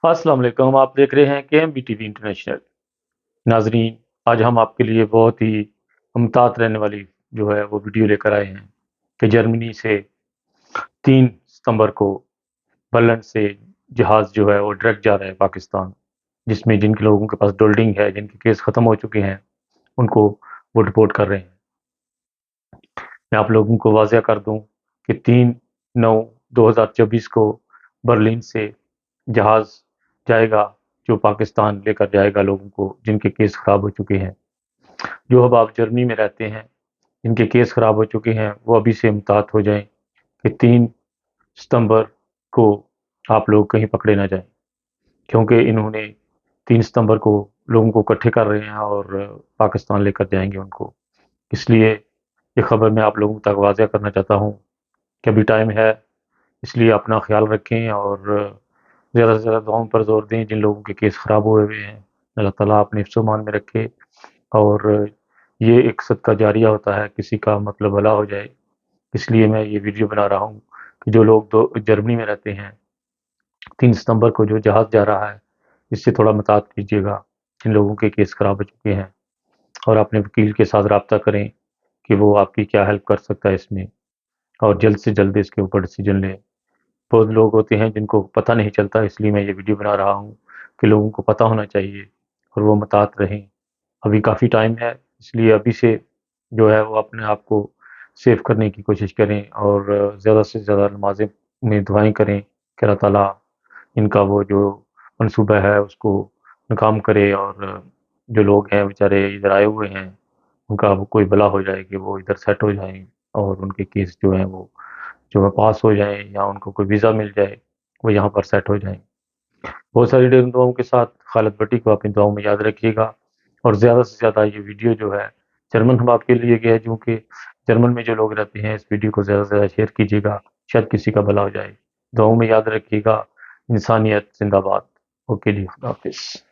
अस्सलाम वालेकुम। आप देख रहे हैं KMB टीवी इंटरनेशनल। नाजरीन, आज हम आपके लिए बहुत ही मुमताज़ रहने वाली जो है वो वीडियो लेकर आए हैं कि जर्मनी से 3 सितंबर को बर्लिन से जहाज़ जो है वो डायरेक्ट जा रहा है पाकिस्तान, जिसमें जिनके लोगों के पास डोल्डिंग है, जिनके केस ख़त्म हो चुके हैं, उनको वो डिपोर्ट कर रहे हैं। मैं आप लोगों को वाज़िया कर दूं कि 3/9/2024 को बर्लिन से जहाज़ जाएगा, जो पाकिस्तान लेकर जाएगा लोगों को जिनके केस ख़राब हो चुके हैं। जो अब आप जर्मनी में रहते हैं, जिनके केस ख़राब हो चुके हैं, वो अभी से मुहतात हो जाएँ कि 3 सितंबर को आप लोग कहीं पकड़े ना जाएँ, क्योंकि इन्होंने 3 सितंबर को लोगों को इकट्ठे कर रहे हैं और पाकिस्तान लेकर जाएँगे उनको। इसलिए ये खबर मैं आप लोगों तक वाज़िया करना चाहता हूँ कि अभी टाइम है, इसलिए अपना ख़्याल रखें और ज़्यादा से ज़्यादा दुआओं पर ज़ोर दें जिन लोगों के केस ख़राब हुए हुए हैं। अल्लाह ताला अपने हिफ्ज़-ओ-मान में रखे और ये एक सदका जारिया होता है, किसी का मतलब भला हो जाए। इसलिए मैं ये वीडियो बना रहा हूँ कि जो लोग दो जर्मनी में रहते हैं, 3 सितंबर को जो जहाज़ जा रहा है, इससे थोड़ा मताअत कीजिएगा जिन लोगों के केस ख़राब हो चुके हैं, और अपने वकील के साथ राब्ता करें कि वो आपकी क्या हेल्प कर सकता है इसमें, और जल्द से जल्द इसके ऊपर डिसीजन लें। बहुत लोग होते हैं जिनको पता नहीं चलता, इसलिए मैं ये वीडियो बना रहा हूँ कि लोगों को पता होना चाहिए और वो मुहतात रहें। अभी काफ़ी टाइम है, इसलिए अभी से जो है वो अपने आप को सेव करने की कोशिश करें और ज़्यादा से ज़्यादा नमाज़ें में दुआएँ करें कि अल्लाह ताला इनका वो जो मंसूबा है उसको नाकाम करे, और जो लोग हैं बेचारे इधर आए हुए हैं, उनका वो कोई भला हो जाए कि वो इधर सेट हो जाएँ और उनके केस जो हैं वो जो है पास हो जाएँ, या उनको कोई वीज़ा मिल जाए, वो यहाँ पर सेट हो जाएँ। बहुत सारी दुआओं के साथ खालिद भट्टी को अपनी दुआओं में याद रखिएगा, और ज़्यादा से ज़्यादा ये वीडियो जो है जर्मन हम आपके लिए गया है, क्योंकि जर्मन में जो लोग रहते हैं, इस वीडियो को ज़्यादा से ज़्यादा शेयर कीजिएगा, शायद किसी का भला हो जाए। दुआओं में याद रखिएगा। इंसानियत ज़िंदाबाद। ओके जी, खुदा हाफ़िज़।